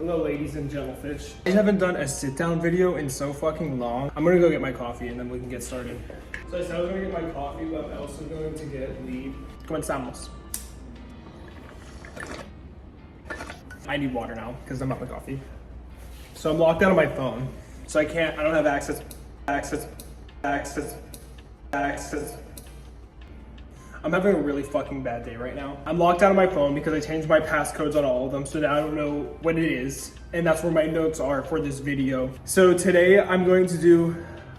Hello ladies and gentlefish. I haven't done a sit down video in so fucking long. I'm gonna go get my coffee and then we can get started. So I said I was gonna get my coffee, but I'm also going to get weed. Comenzamos. I need water now because I'm out of coffee. So I'm locked out of my phone. So I don't have access. I'm having a really fucking bad day right now. I'm locked out of my phone because I changed my passcodes on all of them, so now I don't know what it is. And that's where my notes are for this video. So today I'm going to do,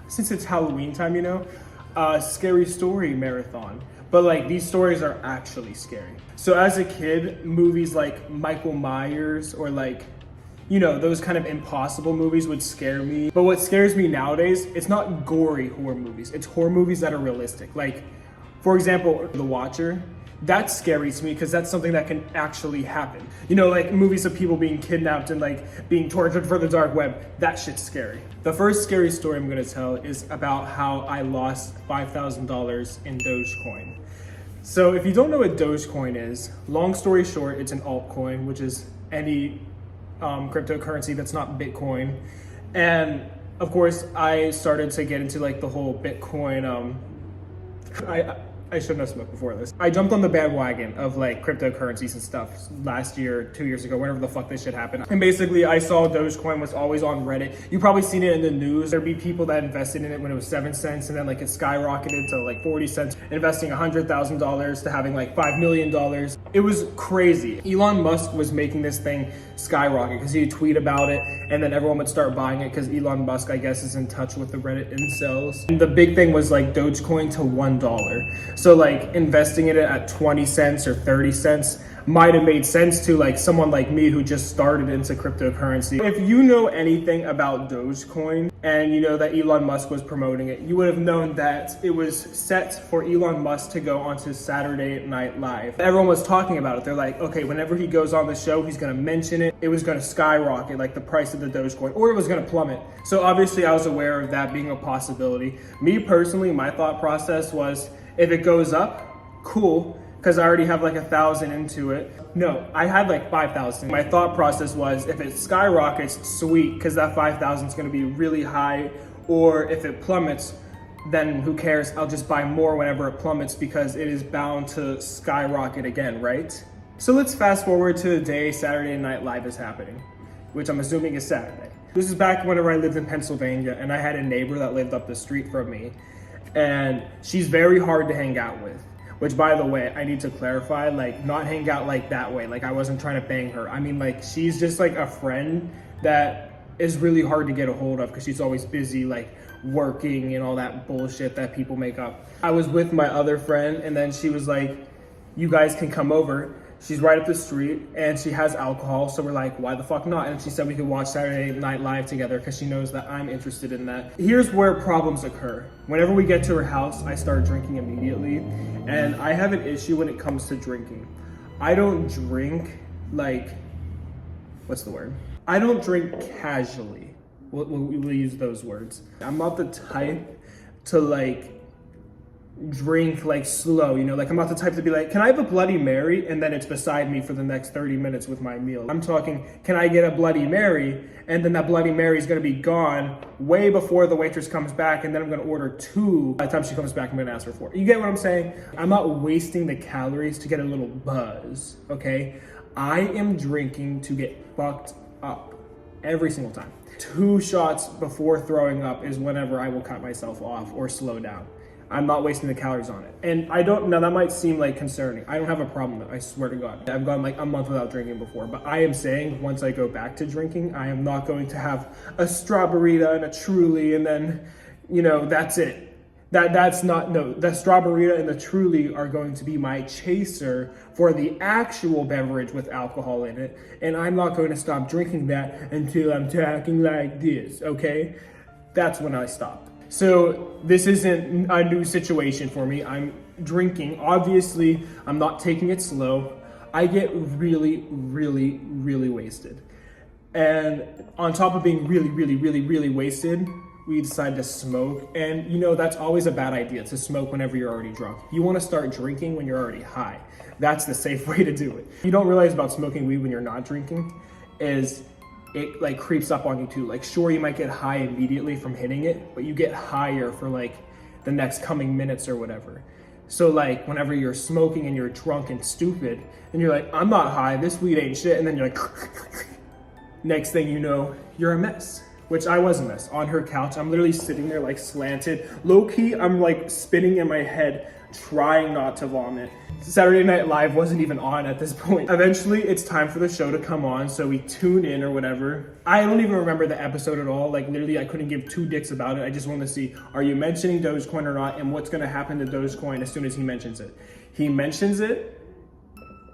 since it's Halloween time, you know, a scary story marathon. But like, these stories are actually scary. So as a kid, movies like Michael Myers or like, you know, those kind of impossible movies would scare me. But what scares me nowadays, it's not gory horror movies. It's horror movies that are realistic. Like, for example, The Watcher, that's scary to me because that's something that can actually happen. You know, like movies of people being kidnapped and like being tortured for the dark web, that shit's scary. The first scary story I'm gonna tell is about how I lost $5,000 in Dogecoin. So if you don't know what Dogecoin is, long story short, it's an altcoin, which is any cryptocurrency that's not Bitcoin. And of course, I started to get into like the whole Bitcoin, I shouldn't have smoked before this. I jumped on the bandwagon of like cryptocurrencies and stuff last year, 2 years ago, whenever the fuck this shit happened. And basically I saw Dogecoin was always on Reddit. You probably seen it in the news. There'd be people that invested in it when it was 7 cents and then like it skyrocketed to like 40 cents, investing $100,000 to having like $5 million. It was crazy. Elon Musk was making this thing skyrocket because he'd tweet about it and then everyone would start buying it because Elon Musk, I guess, is in touch with the Reddit incels. And the big thing was like Dogecoin to $1. So like investing in it at 20 cents or 30 cents might have made sense to like someone like me who just started into cryptocurrency. If you know anything about Dogecoin and you know that Elon Musk was promoting it, you would have known that it was set for Elon Musk to go onto Saturday Night Live. Everyone was talking about it. They're like, okay, whenever he goes on the show, he's gonna mention it. It was gonna skyrocket, like the price of the Dogecoin, or it was gonna plummet. So obviously I was aware of that being a possibility. Me personally, my thought process was, if it goes up, cool, because I already have like 1,000 into it. No, I had like 5,000. My thought process was, if it skyrockets, sweet, because that 5,000 is going to be really high. Or if it plummets, then who cares? I'll just buy more whenever it plummets because it is bound to skyrocket again, right? So let's fast forward to the day Saturday Night Live is happening, which I'm assuming is Saturday. This is back whenever I lived in Pennsylvania and I had a neighbor that lived up the street from me. And she's very hard to hang out with. Which, by the way, I need to clarify, like, not hang out like that way. Like, I wasn't trying to bang her. I mean, like, she's just like a friend that is really hard to get a hold of because she's always busy, like, working and all that bullshit that people make up. I was with my other friend, and then she was like, you guys can come over. She's right up the street, and she has alcohol, so we're like, why the fuck not? And she said we could watch Saturday Night Live together because she knows that I'm interested in that. Here's where problems occur. Whenever we get to her house, I start drinking immediately, and I have an issue when it comes to drinking. I don't drink like, what's the word? I don't drink casually. We'll use those words. I'm not the type to like drink like slow, you know, like I'm not the type to be like, can I have a Bloody Mary? And then it's beside me for the next 30 minutes with my meal. I'm talking, can I get a Bloody Mary? And then that Bloody Mary is gonna be gone way before the waitress comes back, and then I'm gonna order 2. By the time she comes back, I'm gonna ask for 4. You get what I'm saying? I'm not wasting the calories to get a little buzz, okay? I am drinking to get fucked up every single time. 2 shots before throwing up is whenever I will cut myself off or slow down. I'm not wasting the calories on it. And I don't, now that might seem like concerning. I don't have a problem with it, I swear to God. I've gone like a month without drinking before, but I am saying once I go back to drinking, I am not going to have a Strawberita and a Truly and then, you know, that's it. That's not, no, the Strawberita and the Truly are going to be my chaser for the actual beverage with alcohol in it. And I'm not going to stop drinking that until I'm talking like this, okay? That's when I stop. So this isn't a new situation for me. I'm drinking. Obviously, I'm not taking it slow. I get really, really, really wasted. And on top of being really, really, really, really wasted, we decide to smoke. And you know, that's always a bad idea, to smoke whenever you're already drunk. You want to start drinking when you're already high. That's the safe way to do it. You don't realize about smoking weed when you're not drinking is it like creeps up on you too. Like sure, you might get high immediately from hitting it, but you get higher for like the next coming minutes or whatever. So like whenever you're smoking and you're drunk and stupid and you're like, I'm not high, this weed ain't shit. And then you're like, next thing you know, you're a mess. Which I was a mess on her couch. I'm literally sitting there like slanted. Low key, I'm like spinning in my head, trying not to vomit. Saturday Night Live wasn't even on at this point. Eventually, it's time for the show to come on, so we tune in or whatever. I don't even remember the episode at all. Like literally, I couldn't give two dicks about it. I just wanted to see, are you mentioning Dogecoin or not, and what's gonna happen to Dogecoin as soon as he mentions it. He mentions it,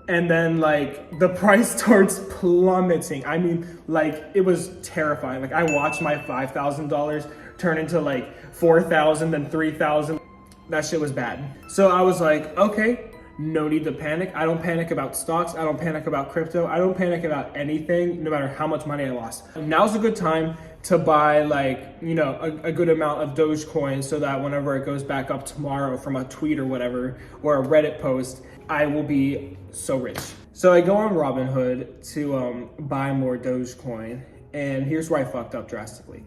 and then like the price starts plummeting. I mean, like it was terrifying. Like I watched my $5,000 turn into like 4,000, then 3,000. That shit was bad. So I was like, okay, no need to panic. I don't panic about stocks. I don't panic about crypto. I don't panic about anything, no matter how much money I lost. Now's a good time to buy like, you know, a good amount of Dogecoin so that whenever it goes back up tomorrow from a tweet or whatever, or a Reddit post, I will be so rich. So I go on Robinhood to buy more Dogecoin, and here's where I fucked up drastically.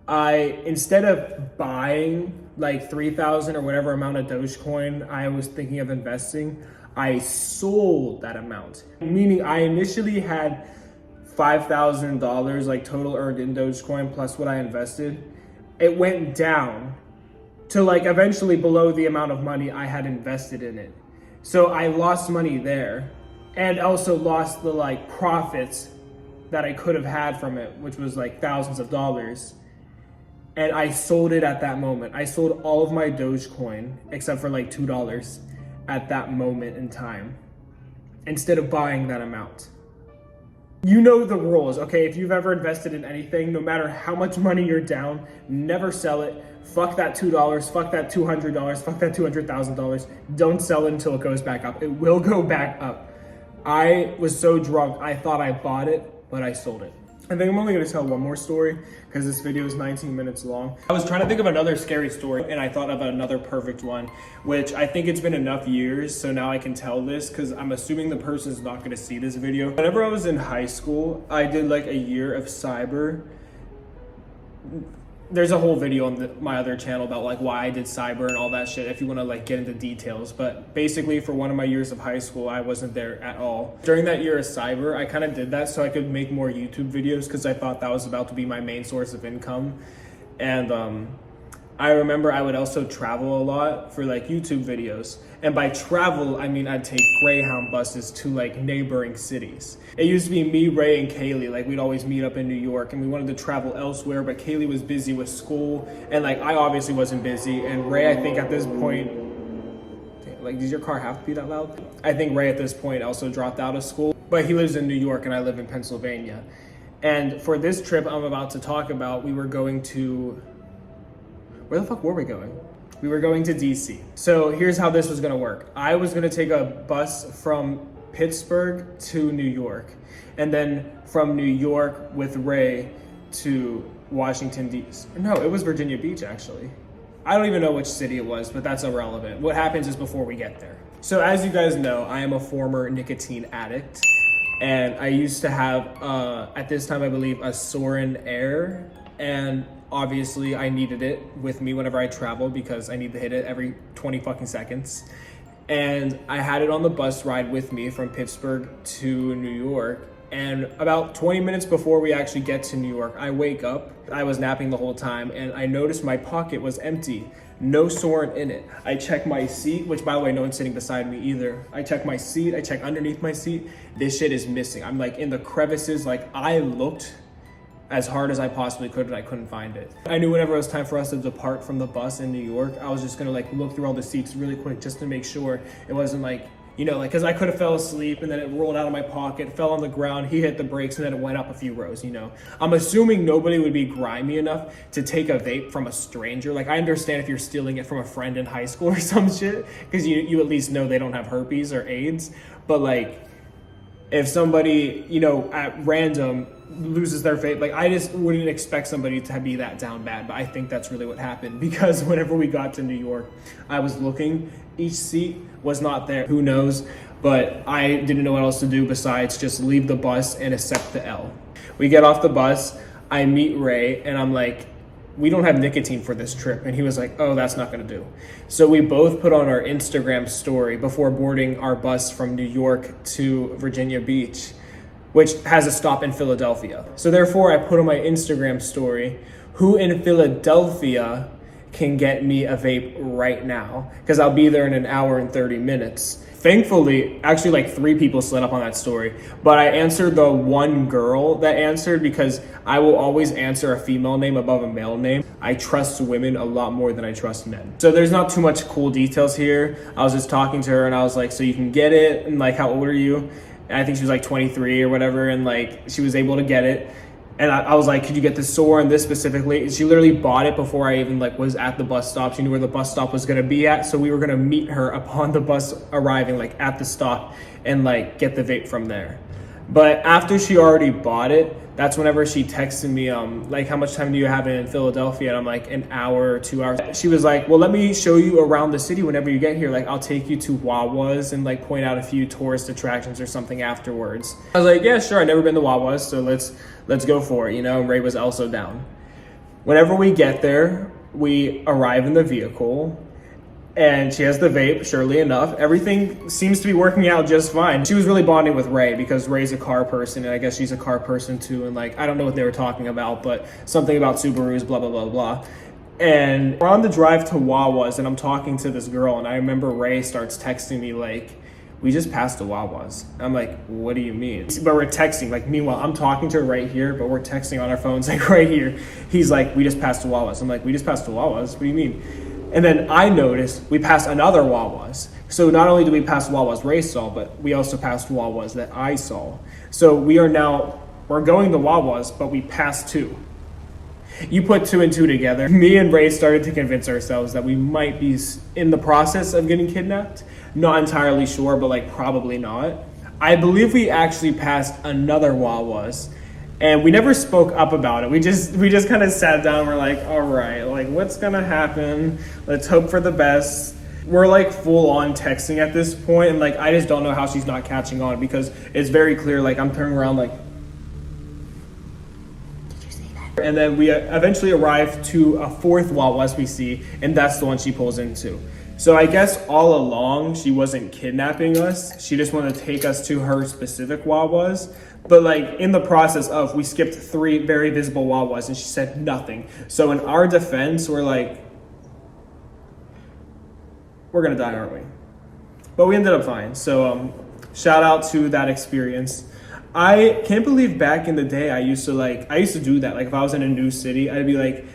Instead of buying like 3,000 or whatever amount of Dogecoin I was thinking of investing, I sold that amount. Meaning I initially had $5,000 like total earned in Dogecoin plus what I invested. It went down to like eventually below the amount of money I had invested in it. So I lost money there, and also lost the like profits that I could have had from it, which was like thousands of dollars. And I sold it at that moment. I sold all of my Dogecoin except for like $2 at that moment in time, instead of buying that amount. You know the rules, okay? If you've ever invested in anything, no matter how much money you're down, never sell it. Fuck that $2, fuck that $200, fuck that $200,000. Don't sell it until it goes back up. It will go back up. I was so drunk, I thought I bought it, but I sold it. I think I'm only gonna tell one more story because this video is 19 minutes long. I was trying to think of another scary story, and I thought of another perfect one, which I think it's been enough years, so now I can tell this because I'm assuming the person's not gonna see this video. Whenever I was in high school, I did like a year of cyber. There's a whole video on my other channel about like why I did cyber and all that shit if you want to like get into details. But basically for one of my years of high school, I wasn't there at all. During that year of cyber, I kind of did that so I could make more YouTube videos because I thought that was about to be my main source of income. And I remember I would also travel a lot for like YouTube videos. And by travel, I mean I'd take Greyhound buses to like neighboring cities. It used to be me, Ray, and Kaylee. Like we'd always meet up in New York and we wanted to travel elsewhere, but Kaylee was busy with school. And like I obviously wasn't busy. And Ray, I think at this point, like, does your car have to be that loud? I think Ray at this point also dropped out of school, but he lives in New York and I live in Pennsylvania. And for this trip I'm about to talk about, we were going to, where the fuck were we going? We were going to DC. So here's how this was gonna work. I was gonna take a bus from Pittsburgh to New York, and then from New York with Ray to Washington, D.C. No, it was Virginia Beach, actually. I don't even know which city it was, but that's irrelevant. What happens is before we get there. So as you guys know, I am a former nicotine addict, and I used to have, at this time, I believe, a Soren Air, and obviously I needed it with me whenever I travel because I need to hit it every 20 fucking seconds. And I had it on the bus ride with me from Pittsburgh to New York. And about 20 minutes before we actually get to New York, I wake up. I was napping the whole time and I noticed my pocket was empty. No Soren in it. I check my seat, which by the way, no one's sitting beside me either. I check my seat, I check underneath my seat. This shit is missing. I'm like in the crevices, like I looked as hard as I possibly could, and I couldn't find it. I knew whenever it was time for us to depart from the bus in New York, I was just gonna like look through all the seats really quick just to make sure it wasn't like, you know, like, cause I could have fell asleep and then it rolled out of my pocket, fell on the ground, he hit the brakes, and then it went up a few rows, you know. I'm assuming nobody would be grimy enough to take a vape from a stranger. Like, I understand if you're stealing it from a friend in high school or some shit, cause you at least know they don't have herpes or AIDS, but like, if somebody, you know, at random loses their vape, like I just wouldn't expect somebody to be that down bad, but I think that's really what happened because whenever we got to New York, I was looking, each seat was not there. Who knows? But I didn't know what else to do besides just leave the bus and accept the L. We get off the bus, I meet Ray, and I'm like, we don't have nicotine for this trip. And he was like, oh, that's not gonna do. So we both put on our Instagram story before boarding our bus from New York to Virginia Beach, which has a stop in Philadelphia. So therefore I put on my Instagram story, who in Philadelphia can get me a vape right now? Because I'll be there in an hour and 30 minutes. Thankfully, actually like 3 people slid up on that story, but I answered the one girl that answered because I will always answer a female name above a male name. I trust women a lot more than I trust men. So there's not too much cool details here. I was just talking to her and I was like, so you can get it? And like, how old are you? And I think she was like 23 or whatever. And like, she was able to get it. And I was like, could you get this store and this specifically? She literally bought it before I even like was at the bus stop. She knew where the bus stop was gonna be at. So we were gonna meet her upon the bus arriving, like at the stop, and like get the vape from there. But after she already bought it, that's whenever she texted me, like, how much time do you have in Philadelphia? And I'm like, an hour or 2 hours. She was like, well, let me show you around the city whenever you get here. Like, I'll take you to Wawa's and like point out a few tourist attractions or something afterwards. I was like, yeah, sure. I've never been to Wawa's, so let's go for it. You know, Ray was also down. Whenever we get there, we arrive in the vehicle. And she has the vape, surely enough. Everything seems to be working out just fine. She was really bonding with Ray because Ray's a car person and I guess she's a car person too. And like, I don't know what they were talking about, but something about Subarus, blah, blah, blah, blah. And we're on the drive to Wawa's and I'm talking to this girl and I remember Ray starts texting me like, we just passed the Wawa's. I'm like, what do you mean? But we're texting, like meanwhile, I'm talking to her right here, but we're texting on our phones like right here. He's like, we just passed the Wawa's. I'm like, we just passed the Wawa's? What do you mean? And then I noticed we passed another Wawa's. So not only did we pass Wawa's Ray saw, but we also passed Wawa's that I saw. So we're going to Wawa's, but we passed 2. You put 2 and 2 together. Me and Ray started to convince ourselves that we might be in the process of getting kidnapped. Not entirely sure, but like probably not. I believe we actually passed another Wawa's. And we never spoke up about it. We just kind of sat down. We're like, all right, like what's gonna happen? Let's hope for the best. We're like full on texting at this point, and like I just don't know how she's not catching on because it's very clear. Like I'm turning around, like, did you see that? And then we eventually arrive to a 4th Wawa's we see, and that's the one she pulls into. So I guess all along she wasn't kidnapping us. She just wanted to take us to her specific Wawa's. But like in the process of, we skipped 3 very visible Wawa's and she said nothing. So in our defense, we're like, we're gonna die, aren't we? But we ended up fine. So shout out to that experience. I can't believe back in the day I used to do that. Like if I was in a new city, I'd be like,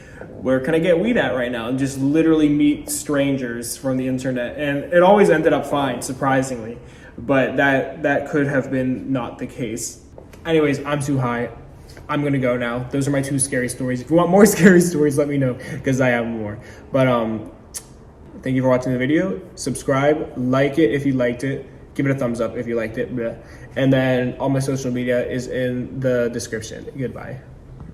where can I get weed at right now? And just literally meet strangers from the internet. And it always ended up fine, surprisingly. But that could have been not the case. Anyways, I'm too high. I'm gonna go now. Those are my 2 scary stories. If you want more scary stories, let me know because I have more. But thank you for watching the video. Subscribe, like it if you liked it. Give it a thumbs up if you liked it. And then all my social media is in the description. Goodbye.